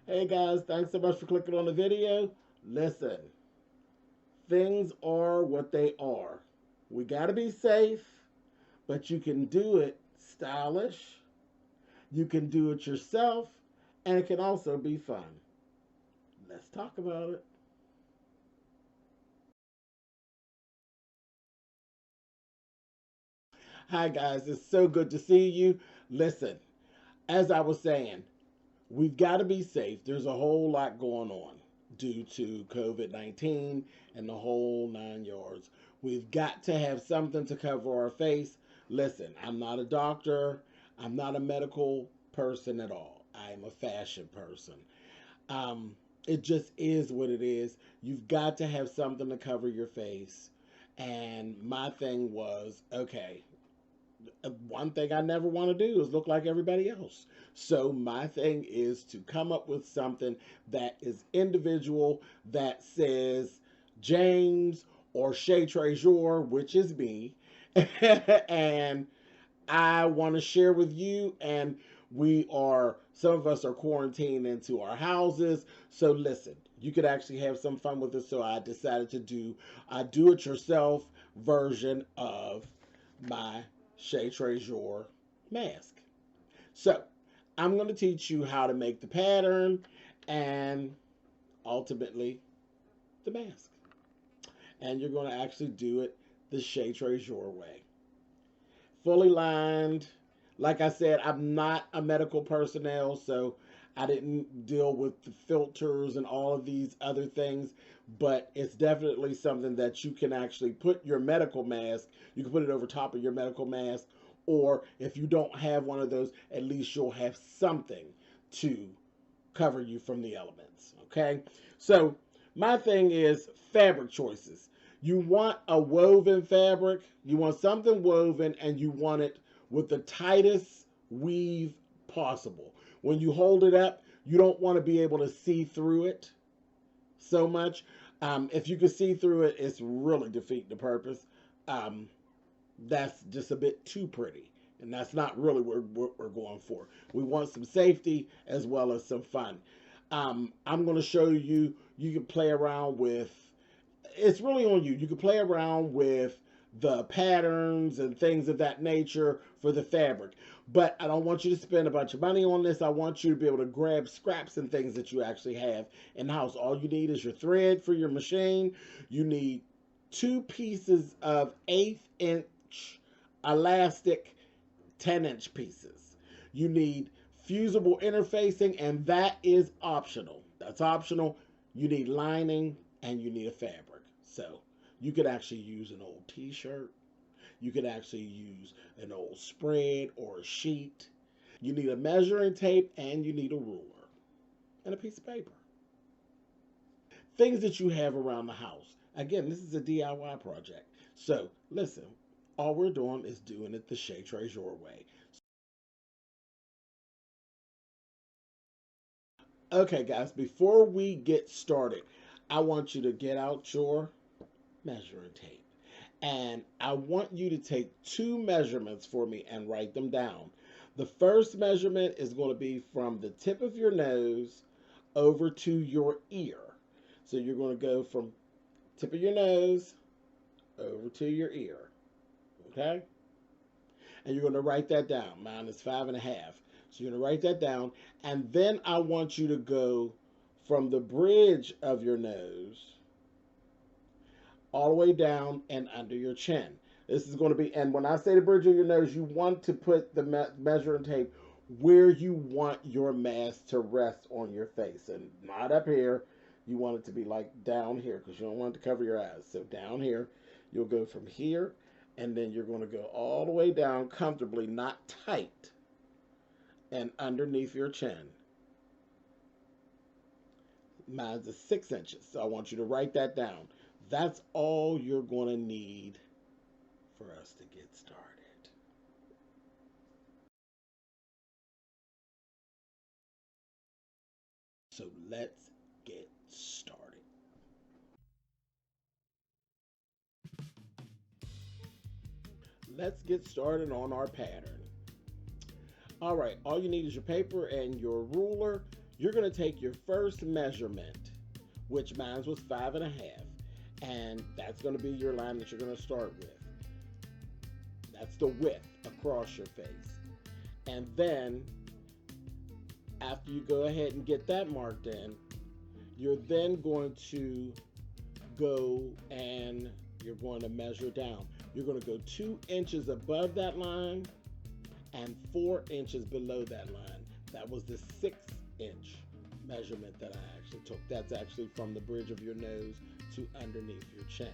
Hey guys, thanks so much for clicking on the video. Listen, things are what they are. We gotta be safe, but you can do it stylish, you can do it yourself, and it can also be fun. Let's talk about it. Hi guys, it's so good to see you. Listen, as I was saying, we've got to be safe. There's a whole lot going on due to COVID 19 and the whole 9 yards. We've got to have something to cover our face. Listen, I'm not a doctor, I'm not a medical person at all. I am a fashion person. Um, it just is what it is. You've got to have something to cover your face. And my thing was okay, one thing I never want to do is look like everybody else. So my thing is to come up with something that is individual, that says James or Chez Treasure, which is me, and I want to share with you. And some of us are quarantined into our houses. So listen, you could actually have some fun with this. So I decided to do a do it yourself version of my Chez Treasure mask. So I'm going to teach you how to make the pattern and ultimately the mask. And you're going to actually do it the Chez Treasure way. Fully lined. Like I said, I'm not a medical personnel, so I didn't deal with the filters and all of these other things, but it's definitely something that you can actually put your medical mask, you can put it over top of your medical mask, or if you don't have one of those, at least you'll have something to cover you from the elements. Okay? So, my thing is fabric choices. You want a woven fabric, you want something woven, and you want it with the tightest weave possible. When you hold it up, you don't want to be able to see through it so much. If you can see through it, it's really defeating the purpose. Um, that's just a bit too pretty. And that's not really what we're going for. We want some safety as well as some fun. I'm going to show you, you can play around with, it's really on you. You can play around with the patterns and things of that nature for the fabric. But I don't want you to spend a bunch of money on this. I want you to be able to grab scraps and things that you actually have in house. All you need is your thread for your machine. You need two pieces of 1/8 inch elastic 10-inch pieces. You need fusible interfacing, and that is optional. That's optional. You need lining and you need a fabric. So you could actually use an old t-shirt. You could actually use an old spread or a sheet. You need a measuring tape and you need a ruler and a piece of paper. Things that you have around the house. Again, this is a DIY project. So listen, all we're doing is doing it the Chez Treasure way. Okay, guys, before we get started, I want you to get out your measuring tape. And I want you to take two measurements for me and write them down. The first measurement is going to be from the tip of your nose over to your ear. So you're going to go from tip of your nose over to your ear. Okay? And you're going to write that down. Mine is 5.5. So you're going to write that down. And then I want you to go from the bridge of your nose all the way down and under your chin. This is going to be, and when I say the bridge of your nose, you want to put the measuring tape where you want your mask to rest on your face and not up here. You want it to be like down here because you don't want it to cover your eyes. So down here, you'll go from here and then you're going to go all the way down comfortably, not tight, and underneath your chin. Mine's is 6 inches, so I want you to write that down. That's all you're going to need for us to get started. So let's get started. Let's get started on our pattern. All right, all you need is your paper and your ruler. You're going to take your first measurement, which mine was 5.5, and that's going to be your line that you're going to start with. That's the width across your face. And then after you go ahead and get that marked in, you're then going to go and you're going to measure down. You're going to go 2 inches above that line and 4 inches below that line. That was the 6-inch measurement that I actually took. That's actually from the bridge of your nose to underneath your chin.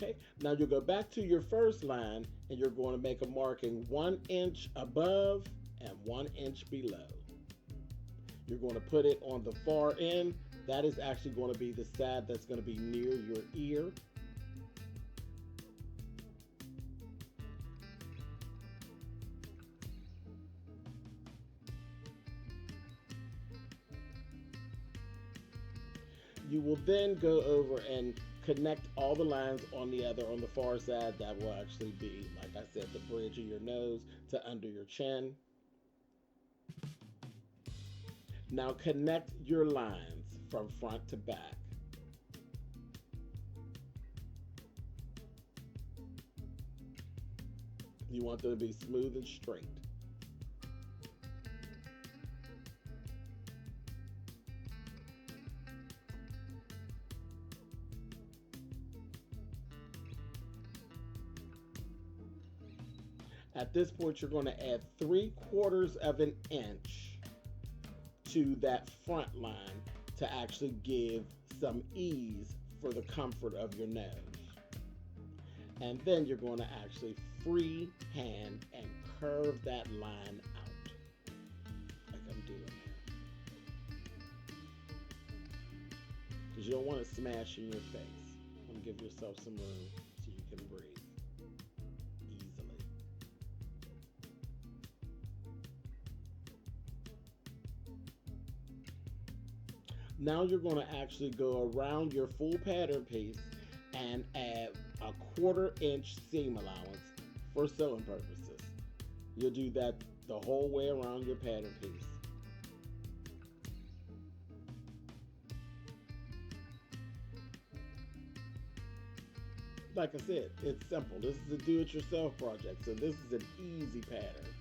Okay, now you'll go back to your first line and you're going to make a marking 1 inch above and 1 inch below. You're going to put it on the far end. That is actually going to be the side that's going to be near your ear. You will then go over and connect all the lines on the far side. That will actually be, like I said, the bridge of your nose to under your chin. Now connect your lines from front to back. You want them to be smooth and straight. At this point, you're going to add 3/4 of an inch to that front line to actually give some ease for the comfort of your nose. And then you're going to actually freehand and curve that line out, like I'm doing there. Because you don't want to smash in your face. You want to give yourself some room so you can breathe easily. Now you're going to actually go around your full pattern piece and add a 1/4 inch seam allowance for sewing purposes. You'll do that the whole way around your pattern piece. Like I said, it's simple. This is a do-it-yourself project, so this is an easy pattern.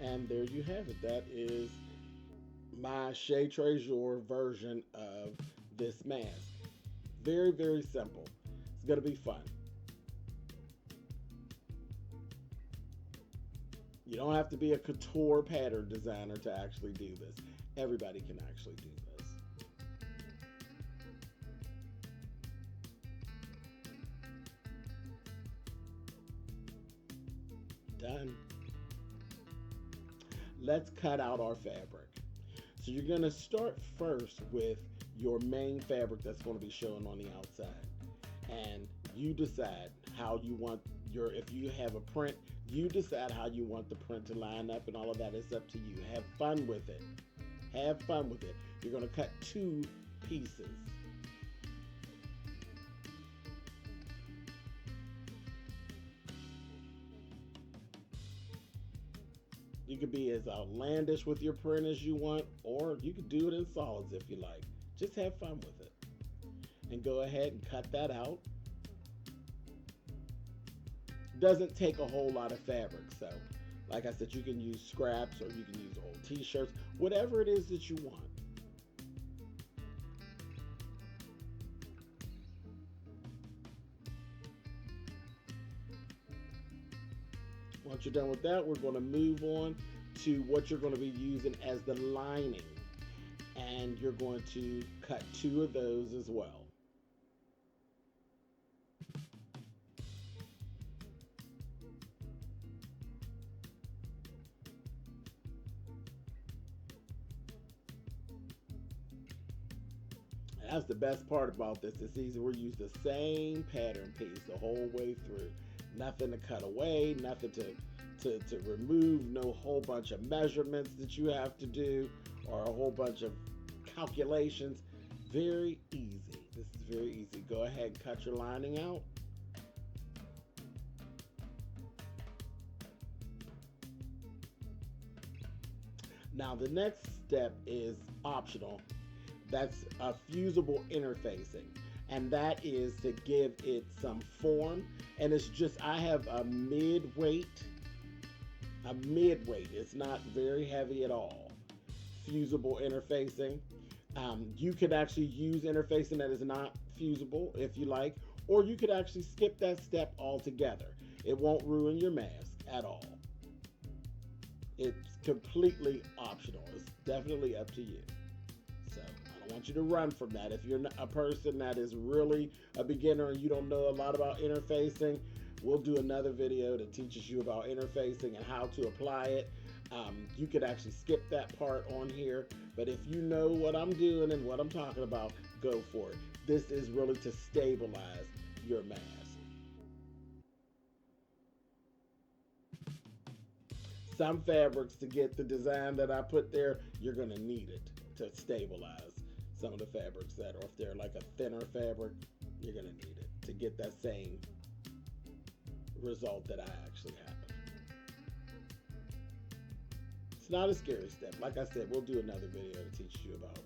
And there you have it. That is my Chez Trésor version of this mask. Very, very simple. It's going to be fun. You don't have to be a couture pattern designer to actually do this. Everybody can actually do this. Done. Let's cut out our fabric. So you're going to start first with your main fabric that's going to be showing on the outside. And you decide how you want if you have a print, you decide how you want the print to line up, and all of that is up to you. Have fun with it. Have fun with it. You're going to cut 2 pieces. You could be as outlandish with your print as you want, or you could do it in solids if you like. Just have fun with it. And go ahead and cut that out. Doesn't take a whole lot of fabric, so like I said, you can use scraps or you can use old t-shirts, whatever it is that you want. Once you're done with that, we're going to move on to what you're going to be using as the lining, and you're going to cut 2 of those as well. That's the best part about this. It's easy. We're using the same pattern piece the whole way through. Nothing to cut away, nothing to remove, no whole bunch of measurements that you have to do or a whole bunch of calculations. Very easy. very easy. Go ahead and cut your lining out. Now the next step is optional. That's a fusible interfacing, and that is to give it some form. And it's just, I have a mid-weight. It's not very heavy at all. Fusible interfacing. You could actually use interfacing that is not fusible if you like, or you could actually skip that step altogether. It won't ruin your mask at all. It's completely optional. It's definitely up to you. So I don't want you to run from that. If you're a person that is really a beginner and you don't know a lot about interfacing, we'll do another video that teaches you about interfacing and how to apply it. You could actually skip that part on here, but if you know what I'm doing and what I'm talking about, go for it. This is really to stabilize your mask. Some fabrics, to get the design that I put there, you're going to need it to stabilize some of the fabrics that, or if they're like a thinner fabric, you're going to need it to get that same result that I actually have. It's not a scary step. Like I said, we'll do another video to teach you about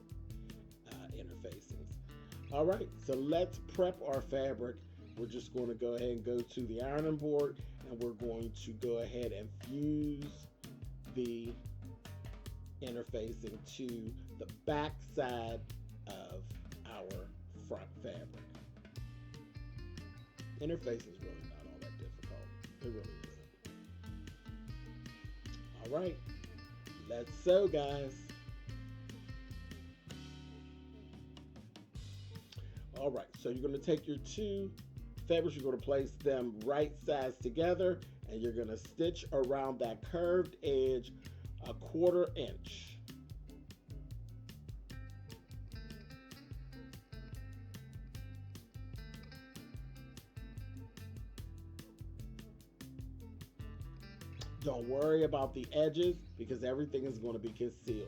interfacings. All right, so let's prep our fabric. We're just going to go ahead and go to the ironing board, and we're going to go ahead and fuse the interfacing to the back side of our front fabric. Interfacing is really not all that difficult. It really isn't. All right, let's sew, guys. All right, so you're going to take your two fabrics, you're going to place them right sides together, and you're going to stitch around that curved edge 1/4 inch. Don't worry about the edges because everything is going to be concealed.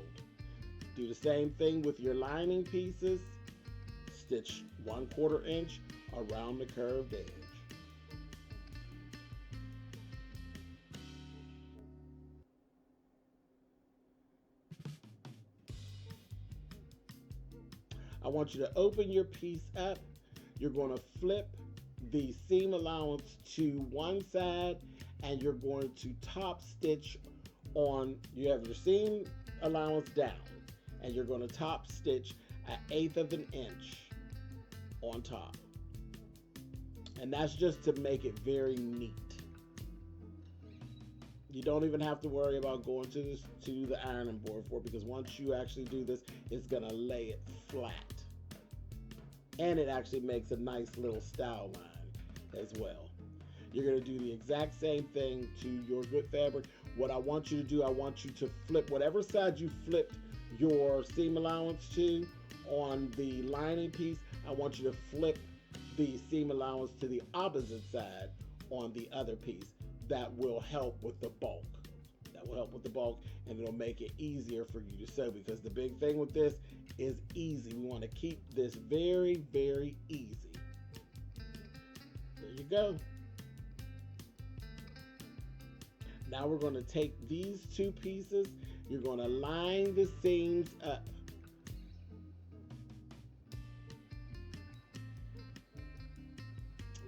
Do the same thing with your lining pieces. Stitch 1/4 inch around the curved edge. I want you to open your piece up. You're going to flip the seam allowance to one side, and you're going to top stitch on, you have your seam allowance down, and you're going to top stitch 1/8 of an inch on top. And that's just to make it very neat. You don't even have to worry about going to the ironing board for it, because once you actually do this, it's gonna lay it flat. And it actually makes a nice little style line as well. You're gonna do the exact same thing to your good fabric. What I want you to do, I want you to flip whatever side you flipped your seam allowance to on the lining piece. I want you to flip the seam allowance to the opposite side on the other piece. That will help with the bulk. And it'll make it easier for you to sew, because the big thing with this is easy. We want to keep this very, very easy. There you go. Now we're going to take these two pieces. You're going to line the seams up.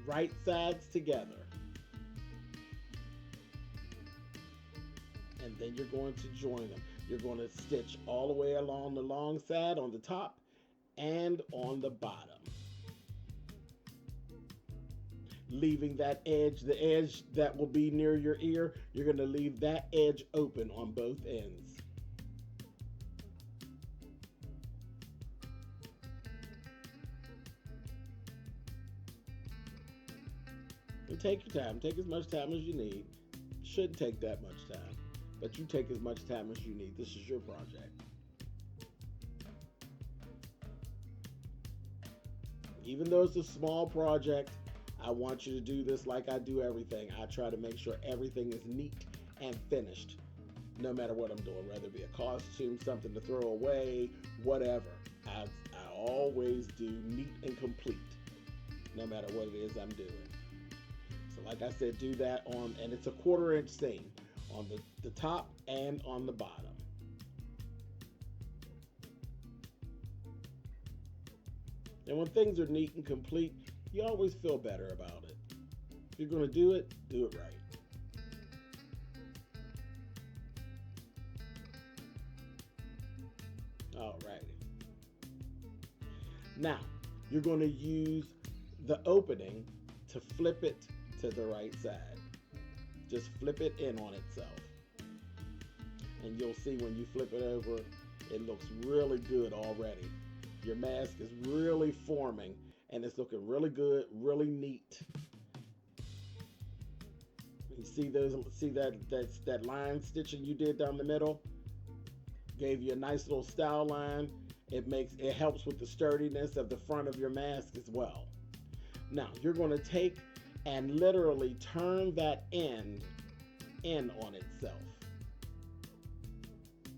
Right sides together. And then you're going to join them. You're going to stitch all the way along the long side on the top and on the bottom. Leaving that edge, the edge that will be near your ear, you're going to leave that edge open on both ends. And take your time. Take as much time as you need. Shouldn't take that much time, but you take as much time as you need. This is your project. Even though it's a small project, I want you to do this like I do everything. I try to make sure everything is neat and finished, no matter what I'm doing, whether it be a costume, something to throw away, whatever. always do neat and complete, no matter what it is I'm doing. So like I said, do that on, and it's a 1/4 inch seam on the top and on the bottom. And when things are neat and complete, you always feel better about it. If you're going to do it right. Alrighty. Now, you're going to use the opening to flip it to the right side. Just flip it in on itself. And you'll see when you flip it over, it looks really good already. Your mask is really forming and it's looking really good, really neat. You see that line stitching you did down the middle? Gave you a nice little style line. It helps with the sturdiness of the front of your mask as well. Now you're going to take and literally turn that end in on itself.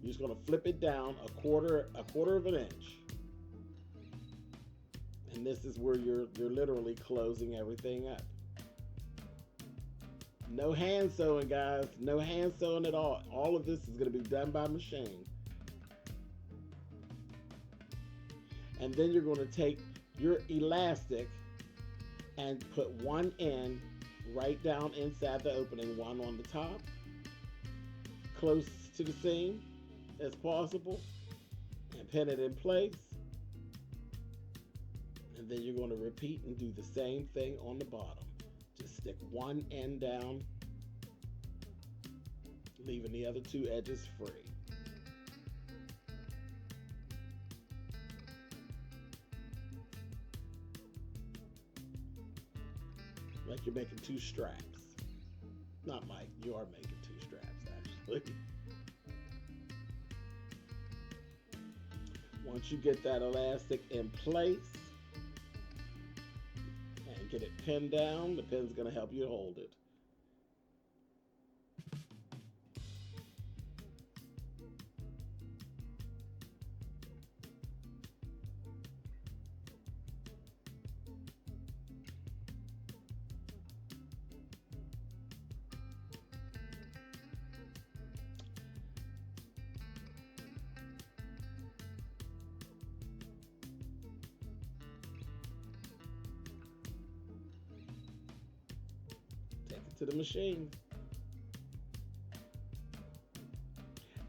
You're just going to flip it down a quarter of an inch. And this is where you're literally closing everything up. No hand sewing, guys. No hand sewing at all. All of this is going to be done by machine. And then you're going to take your elastic and put one end right down inside the opening, one on the top, close to the seam as possible, and pin it in place. And then you're going to repeat and do the same thing on the bottom. Just stick one end down, leaving the other two edges free. Like you're making two straps. Not like you are making two straps, actually. Once you get that elastic in place and get it pinned down, the pin's going to help you hold it. To the machine,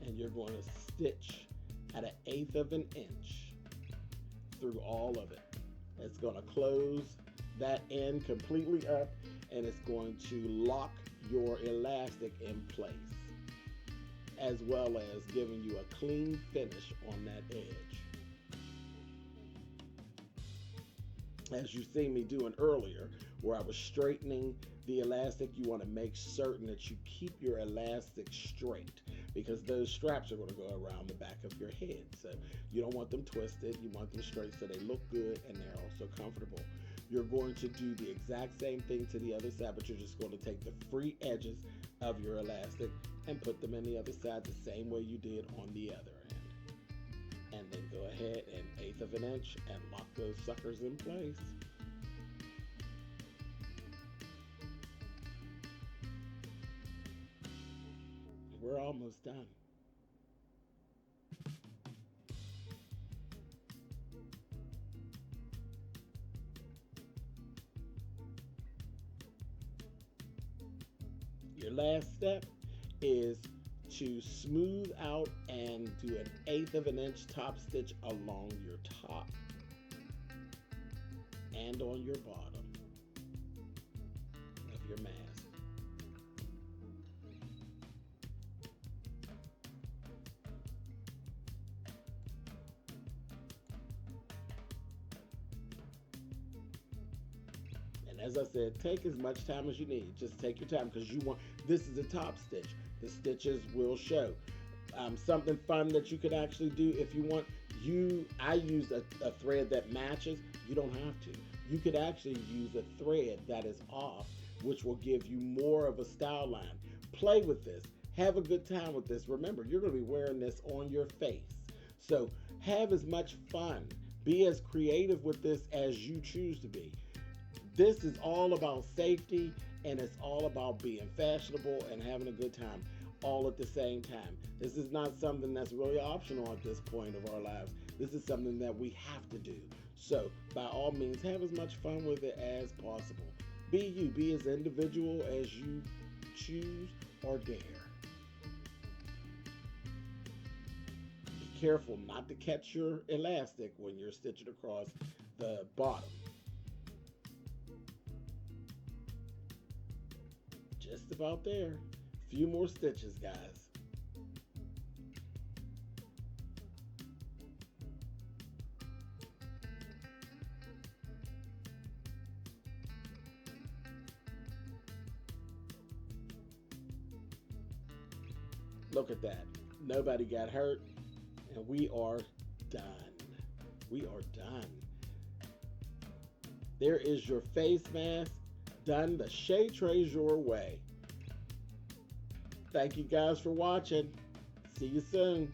and you're going to stitch at 1/8 of an inch through all of it. It's going to close that end completely up, and it's going to lock your elastic in place, as well as giving you a clean finish on that edge. As you see me doing earlier, where I was straightening the elastic, you want to make certain that you keep your elastic straight, because those straps are going to go around the back of your head. So you don't want them twisted, you want them straight so they look good and they're also comfortable. You're going to do the exact same thing to the other side, but you're just going to take the free edges of your elastic and put them in the other side the same way you did on the other end. And then go ahead and 1/8 of an inch and lock those suckers in place. We're almost done. Your last step is to smooth out and do an 1/8 of an inch top stitch along your top and on your bottom of your mask. As I said, take as much time as you need. Just take your time, because this is a top stitch. The stitches will show. Something fun that you could actually do if you want. I use a thread that matches. You don't have to. You could actually use a thread that is off, which will give you more of a style line. Play with this. Have a good time with this. Remember, you're going to be wearing this on your face. So have as much fun Be as creative with this as you choose to be. This is all about safety, and it's all about being fashionable and having a good time all at the same time. This is not something that's really optional at this point of our lives. This is something that we have to do. So, by all means, have as much fun with it as possible. Be you. Be as individual as you choose or dare. Be careful not to catch your elastic when you're stitching across the bottom. Just about there. A few more stitches, guys. Look at that. Nobody got hurt, and we are done. We are done. There is your face mask done the shade trays your way. Thank you guys for watching. See you soon.